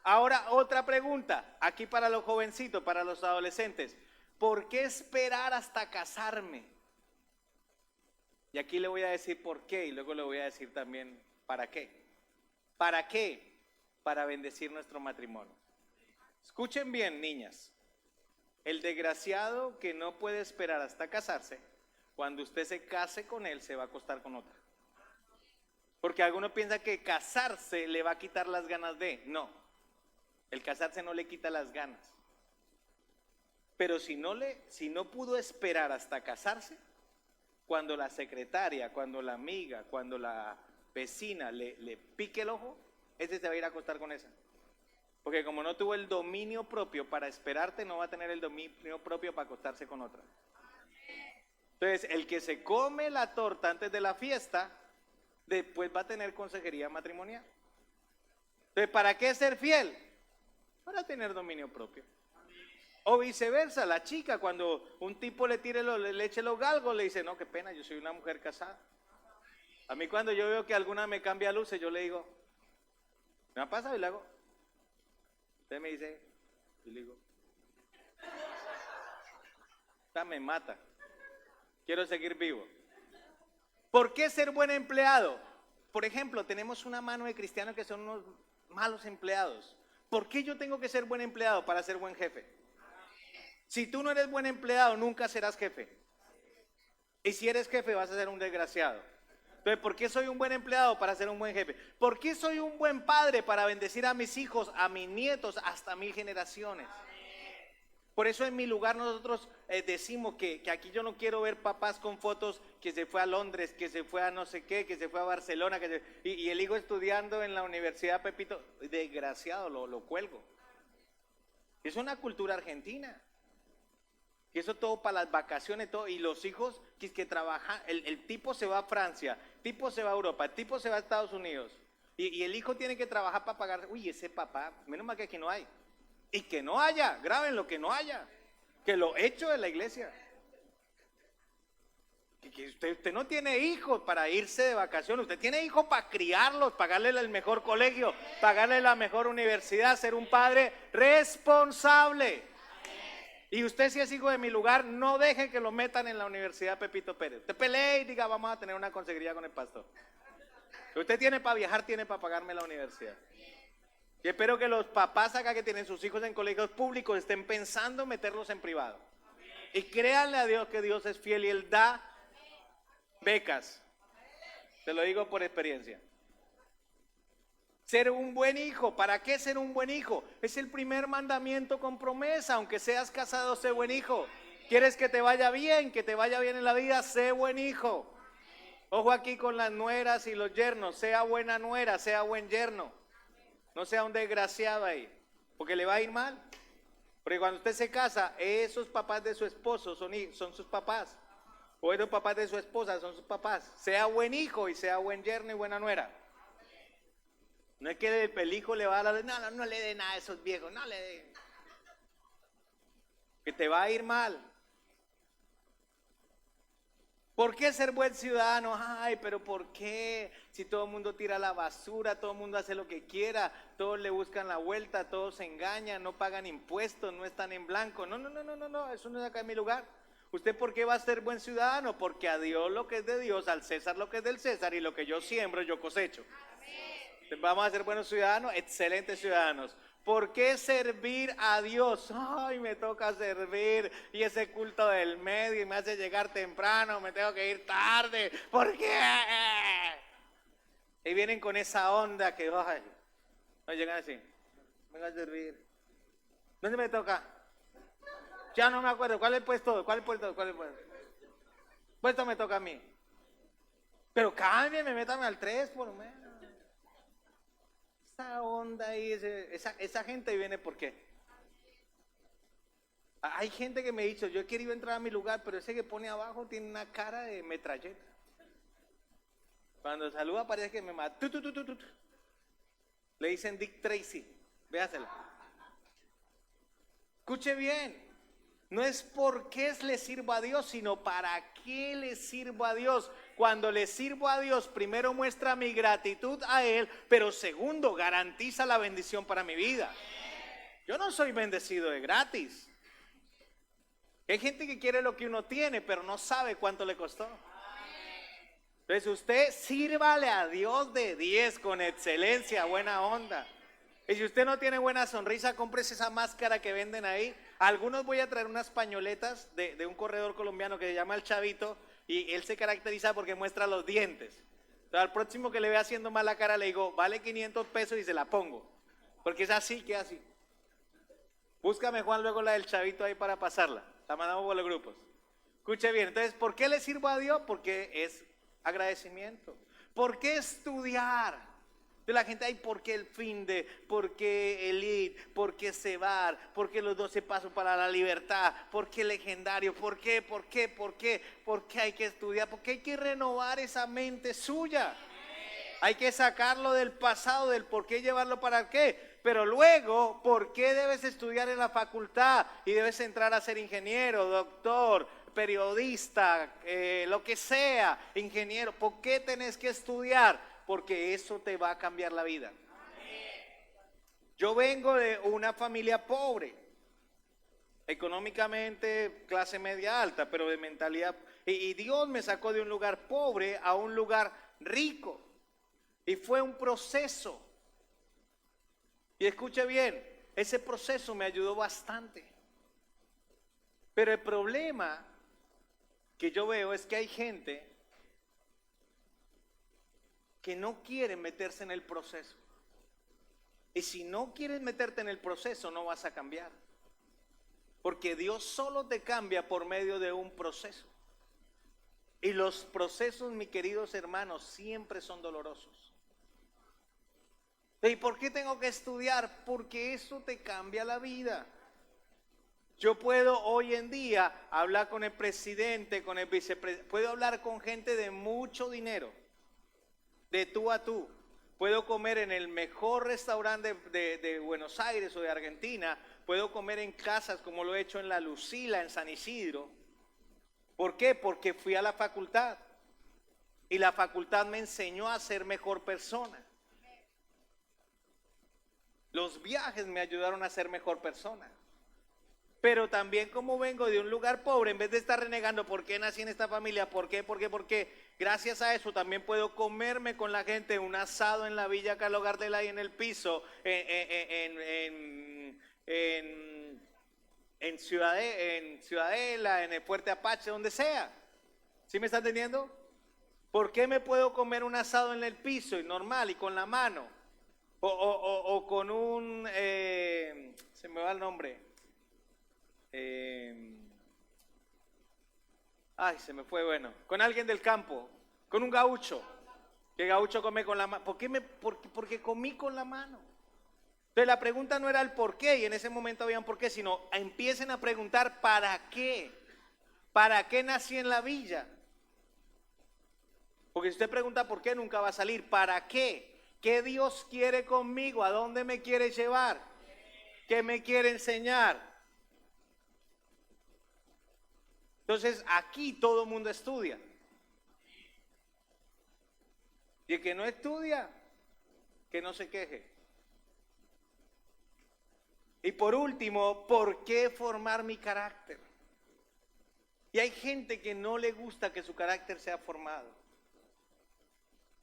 Speaker 3: Ahora otra pregunta, aquí para los jovencitos, para los adolescentes, ¿por qué esperar hasta casarme? Y aquí le voy a decir por qué y luego le voy a decir también para qué. ¿Para qué? Para bendecir nuestro matrimonio. Escuchen bien, niñas. El desgraciado que no puede esperar hasta casarse, cuando usted se case con él, se va a acostar con otra. Porque algunos piensan que casarse le va a quitar las ganas de. No, el casarse no le quita las ganas. Pero si no pudo esperar hasta casarse, cuando la secretaria, cuando la amiga, cuando la vecina le pique el ojo, ese se va a ir a acostar con esa. Porque como no tuvo el dominio propio para esperarte, no va a tener el dominio propio para acostarse con otra. Entonces, el que se come la torta antes de la fiesta, después va a tener consejería matrimonial. Entonces, ¿para qué ser fiel? Para tener dominio propio. O viceversa, la chica cuando un tipo le eche los galgos, le dice, no, qué pena, yo soy una mujer casada. A mí cuando yo veo que alguna me cambia luces, yo le digo, ¿me ha pasado? Y le hago. Usted me dice, y le digo, esta me mata, quiero seguir vivo. ¿Por qué ser buen empleado? Por ejemplo, tenemos una mano de cristianos que son unos malos empleados. ¿Por qué yo tengo que ser buen empleado para ser buen jefe? Si tú no eres buen empleado, nunca serás jefe. Y si eres jefe, vas a ser un desgraciado. Entonces, ¿por qué soy un buen empleado para ser un buen jefe? ¿Por qué soy un buen padre para bendecir a mis hijos, a mis nietos, hasta 1000 generaciones? Por eso en mi lugar nosotros decimos que aquí yo no quiero ver papás con fotos que se fue a Londres, que se fue a no sé qué, que se fue a Barcelona, y el hijo estudiando en la Universidad Pepito, desgraciado, lo cuelgo. Es una cultura argentina. Y eso todo para las vacaciones, todo, y los hijos que trabajan, el tipo se va a Francia, el tipo se va a Europa, el tipo se va a Estados Unidos, y el hijo tiene que trabajar para pagar. Uy, ese papá, menos mal que aquí no hay. Y que no haya, graben lo que no haya, que lo echo de la iglesia. Que usted no tiene hijos para irse de vacaciones, usted tiene hijos para criarlos, pagarle el mejor colegio, pagarle la mejor universidad, ser un padre responsable. Y usted, si es hijo de mi lugar, no deje que lo metan en la Universidad Pepito Pérez. Usted pelee y diga, vamos a tener una consejería con el pastor. Si usted tiene para viajar, tiene para pagarme la universidad. Y espero que los papás acá que tienen sus hijos en colegios públicos estén pensando meterlos en privado. Y créanle a Dios que Dios es fiel y Él da becas. Te lo digo por experiencia. Ser un buen hijo. ¿Para qué ser un buen hijo? Es el primer mandamiento con promesa. Aunque seas casado, sé buen hijo. ¿Quieres que te vaya bien? Que te vaya bien en la vida, sé buen hijo. Ojo aquí con las nueras y los yernos. Sea buena nuera, sea buen yerno. No sea un desgraciado ahí, porque le va a ir mal. Porque cuando usted se casa, esos papás de su esposo son sus papás. O esos papás de su esposa son sus papás. Sea buen hijo y sea buen yerno y buena nuera. No es que el hijo le va a dar, no le dé nada a esos viejos, no le dé. Que te va a ir mal. ¿Por qué ser buen ciudadano? Ay, pero ¿por qué? Si todo el mundo tira la basura, todo el mundo hace lo que quiera, todos le buscan la vuelta, todos se engañan, no pagan impuestos, no están en blanco. No, eso no es acá en mi lugar. ¿Usted por qué va a ser buen ciudadano? Porque a Dios lo que es de Dios, al César lo que es del César, y lo que yo siembro, yo cosecho. Vamos a ser buenos ciudadanos, excelentes ciudadanos. ¿Por qué servir a Dios? Ay, me toca servir y ese culto del medio y me hace llegar temprano, me tengo que ir tarde. ¿Por qué? Y vienen con esa onda que, ay, no llegan así, venga a servir. ¿Dónde me toca? Ya no me acuerdo. ¿Cuál es el puesto? ¿Cuál es el puesto? ¿Cuál es el puesto? Puesto me toca a mí. Pero cámbiame, métame al 3 por lo menos. Esa onda ahí, esa gente viene ¿por qué? Hay gente que me ha dicho, yo he querido entrar a mi lugar, pero ese que pone abajo tiene una cara de metralleta. Cuando saluda parece que me mata. Le dicen Dick Tracy, véasela. Escuche bien. No es porque le sirvo a Dios, sino para qué le sirvo a Dios. Cuando le sirvo a Dios, primero muestra mi gratitud a Él, pero segundo, garantiza la bendición para mi vida. Yo no soy bendecido de gratis. Hay gente que quiere lo que uno tiene, pero no sabe cuánto le costó. Entonces usted sírvale a Dios de 10 con excelencia, buena onda. Y si usted no tiene buena sonrisa, cómprese esa máscara que venden ahí. A algunos voy a traer unas pañoletas de un corredor colombiano que se llama El Chavito, y él se caracteriza porque muestra los dientes. Entonces, al próximo que le vea haciendo mala cara le digo, vale 500 pesos y se la pongo. Porque es así, que así. Búscame, Juan, luego la del Chavito ahí para pasarla. La mandamos por los grupos. Escuche bien, entonces, ¿por qué le sirvo a Dios? Porque es agradecimiento. ¿Por qué estudiar? De la gente, ay, ¿por qué el finde? ¿Por qué Elite? ¿Por qué Cebar? ¿Por qué los 12 pasos para la libertad? ¿Por qué legendario? ¿Por qué? ¿Por qué? ¿Por qué? ¿Por qué hay que estudiar? Porque hay que renovar esa mente suya. Hay que sacarlo del pasado, del por qué llevarlo para qué. Pero luego, ¿por qué debes estudiar en la facultad? Y debes entrar a ser ingeniero, doctor, periodista, lo que sea, ingeniero. ¿Por qué tenés que estudiar? Porque eso te va a cambiar la vida. Yo vengo de una familia pobre, económicamente clase media alta, pero de mentalidad. Y Dios me sacó de un lugar pobre a un lugar rico. Y fue un proceso. Y escuche bien, ese proceso me ayudó bastante. Pero el problema que yo veo es que hay gente que no quieren meterse en el proceso. Y si no quieres meterte en el proceso, no vas a cambiar. Porque Dios solo te cambia por medio de un proceso. Y los procesos, mis queridos hermanos, siempre son dolorosos. ¿Y por qué tengo que estudiar? Porque eso te cambia la vida. Yo puedo hoy en día hablar con el presidente, con el vicepresidente, puedo hablar con gente de mucho dinero. De tú a tú, puedo comer en el mejor restaurante de Buenos Aires o de Argentina, puedo comer en casas como lo he hecho en La Lucila, en San Isidro. ¿Por qué? Porque fui a la facultad y la facultad me enseñó a ser mejor persona. Los viajes me ayudaron a ser mejor persona. Pero también como vengo de un lugar pobre, en vez de estar renegando por qué nací en esta familia, por qué, gracias a eso también puedo comerme con la gente un asado en la Villa Carlos Gardel ahí en el piso, en Ciudadela, en el Fuerte Apache, donde sea. ¿Sí me está entendiendo? ¿Por qué me puedo comer un asado en el piso y normal y con la mano? O con un, se me va el nombre. Se me fue, bueno, con alguien del campo, con un gaucho, que gaucho come con la mano. Porque comí con la mano. Entonces la pregunta no era el por qué, y en ese momento había un por qué, sino empiecen a preguntar ¿para qué? ¿Para qué nací en la villa? Porque si usted pregunta por qué, nunca va a salir. ¿Para qué? ¿Qué Dios quiere conmigo? ¿A dónde me quiere llevar? ¿Qué me quiere enseñar? Entonces aquí todo el mundo estudia. Y el que no estudia, que no se queje. Y por último, ¿por qué formar mi carácter? Y hay gente que no le gusta que su carácter sea formado.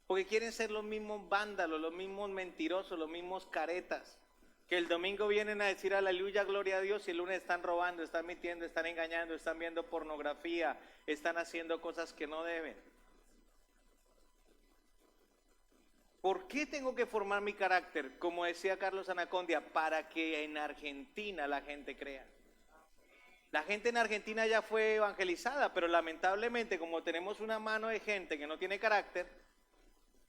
Speaker 3: Porque quieren ser los mismos vándalos, los mismos mentirosos, los mismos caretas. Que el domingo vienen a decir aleluya, gloria a Dios, y el lunes están robando, están mintiendo, están engañando, están viendo pornografía, están haciendo cosas que no deben. ¿Por qué tengo que formar mi carácter? Como decía Carlos Anacondia, para que en Argentina la gente crea. La gente en Argentina ya fue evangelizada, pero lamentablemente como tenemos una mano de gente que no tiene carácter,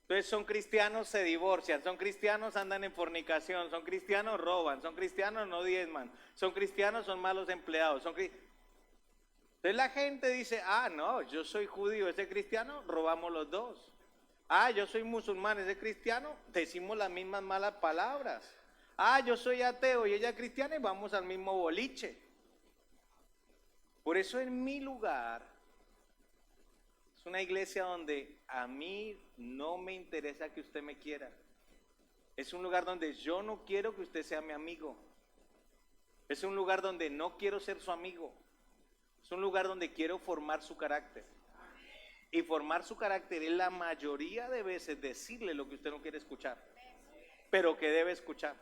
Speaker 3: entonces son cristianos, se divorcian, son cristianos, andan en fornicación, son cristianos, roban, son cristianos, no diezman, son cristianos, son malos empleados. Entonces la gente dice, no, yo soy judío, ese cristiano, robamos los dos. Yo soy musulmán, ese cristiano, decimos las mismas malas palabras. Yo soy ateo y ella cristiana y vamos al mismo boliche. Por eso en mi lugar, es una iglesia donde a mí no me interesa que usted me quiera. Es un lugar donde yo no quiero que usted sea mi amigo. Es un lugar donde no quiero ser su amigo. Es un lugar donde quiero formar su carácter. Y formar su carácter es la mayoría de veces decirle lo que usted no quiere escuchar, pero que debe escuchar.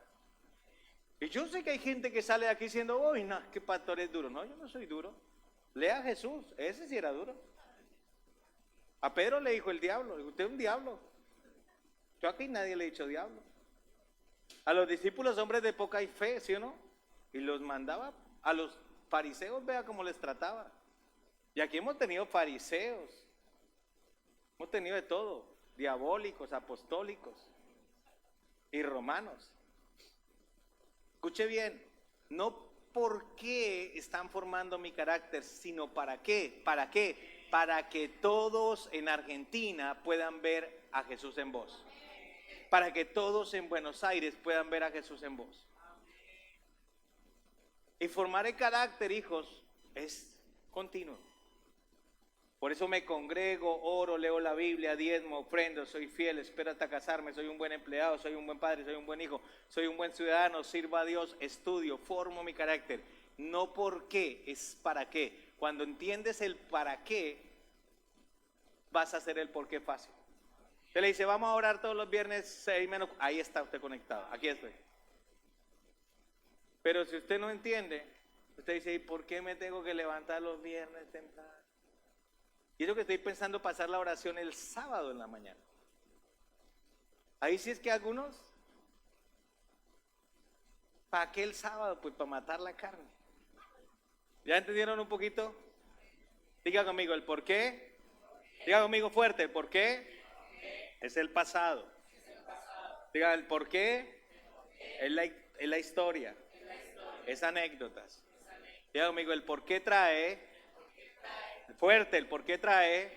Speaker 3: Y yo sé que hay gente que sale de aquí diciendo, uy, no, qué pastor es duro. No, yo no soy duro. Lea a Jesús, ese sí era duro. A Pedro le dijo el diablo, usted es un diablo. Yo aquí nadie le he dicho diablo. A los discípulos hombres de poca fe, ¿sí o no? Y los mandaba, a los fariseos, vea cómo les trataba. Y aquí hemos tenido fariseos. Hemos tenido de todo, diabólicos, apostólicos y romanos. Escuche bien, no por qué están formando mi carácter, sino para qué. ¿Para qué? Para que todos en Argentina puedan ver a Jesús en vos. Para que todos en Buenos Aires puedan ver a Jesús en vos. Y formar el carácter, hijos, es continuo. Por eso me congrego, oro, leo la Biblia, diezmo, ofrendo, soy fiel, espero hasta casarme, soy un buen empleado, soy un buen padre, soy un buen hijo, soy un buen ciudadano, sirvo a Dios, estudio, formo mi carácter. No por qué, es para qué. Cuando entiendes el para qué, vas a hacer el por qué fácil. Usted le dice, vamos a orar todos los viernes 6 menos, ahí está usted conectado, aquí estoy. Pero si usted no entiende, usted dice, ¿y por qué me tengo que levantar los viernes temprano? Y es lo que estoy pensando, pasar la oración el sábado en la mañana. Ahí sí es que algunos, ¿para qué el sábado? Pues para matar la carne. ¿Ya entendieron un poquito? Diga conmigo el por qué. Diga conmigo fuerte, el por qué es el pasado. Diga el por qué es la historia, es anécdotas. Diga conmigo el por qué trae. Fuerte, el por qué trae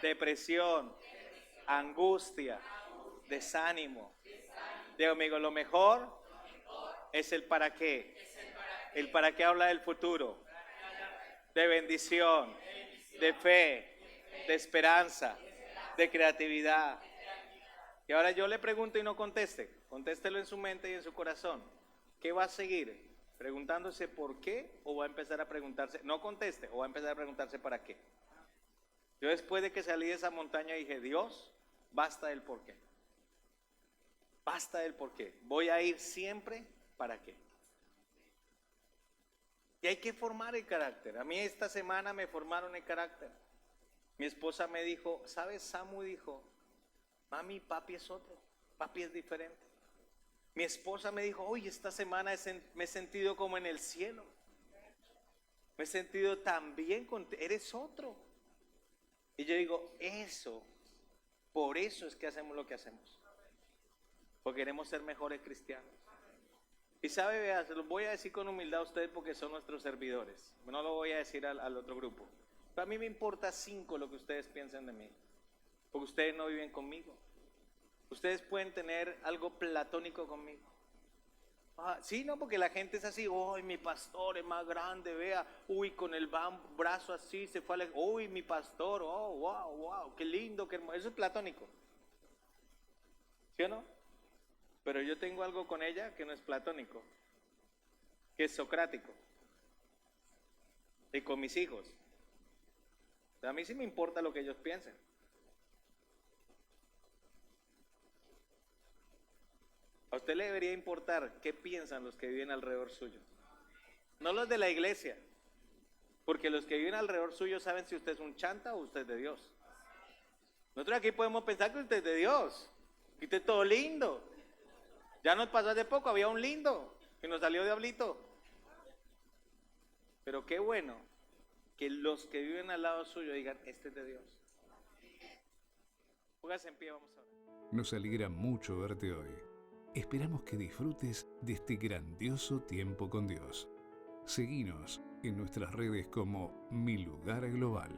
Speaker 3: depresión, angustia, desánimo. Digo, amigo, lo mejor es el para qué. El para qué habla del futuro, de bendición, de fe, de esperanza, de creatividad. Y ahora yo le pregunto y no conteste, contéstelo en su mente y en su corazón. ¿Qué va a seguir? ¿Preguntándose por qué o va a empezar a preguntarse, no conteste, o va a empezar a preguntarse para qué? Yo después de que salí de esa montaña dije, Dios, basta del por qué. Basta del por qué. Voy a ir siempre para qué. Y hay que formar el carácter. A mí esta semana me formaron el carácter. Mi esposa me dijo, ¿sabes? Samu dijo, mami, papi es otro, papi es diferente. Mi esposa me dijo, oye, esta semana me he sentido como en el cielo. Me he sentido tan bien contigo, eres otro. Y yo digo, por eso es que hacemos lo que hacemos. Porque queremos ser mejores cristianos. Y sabe, vea, se lo voy a decir con humildad a ustedes porque son nuestros servidores. No lo voy a decir al otro grupo. Pero a mí me importa 5 lo que ustedes piensen de mí. Porque ustedes no viven conmigo. Ustedes pueden tener algo platónico conmigo. Sí, no, porque la gente es así, uy, mi pastor es más grande, vea, uy, con el brazo así se fue uy, mi pastor, oh, wow, qué lindo, qué hermoso. Eso es platónico. ¿Sí o no? Pero yo tengo algo con ella que no es platónico, que es socrático. Y con mis hijos. A mí sí me importa lo que ellos piensen. A usted le debería importar qué piensan los que viven alrededor suyo. No los de la iglesia. Porque los que viven alrededor suyo saben si usted es un chanta o usted es de Dios. Nosotros aquí podemos pensar que usted es de Dios. Viste todo lindo. Ya nos pasó hace poco, había un lindo que nos salió diablito. Pero qué bueno que los que viven al lado suyo digan, este es de Dios. Póngase en pie, vamos a ver.
Speaker 1: Nos alegra mucho verte hoy. Esperamos que disfrutes de este grandioso tiempo con Dios. Seguinos en nuestras redes como Mi Lugar Global.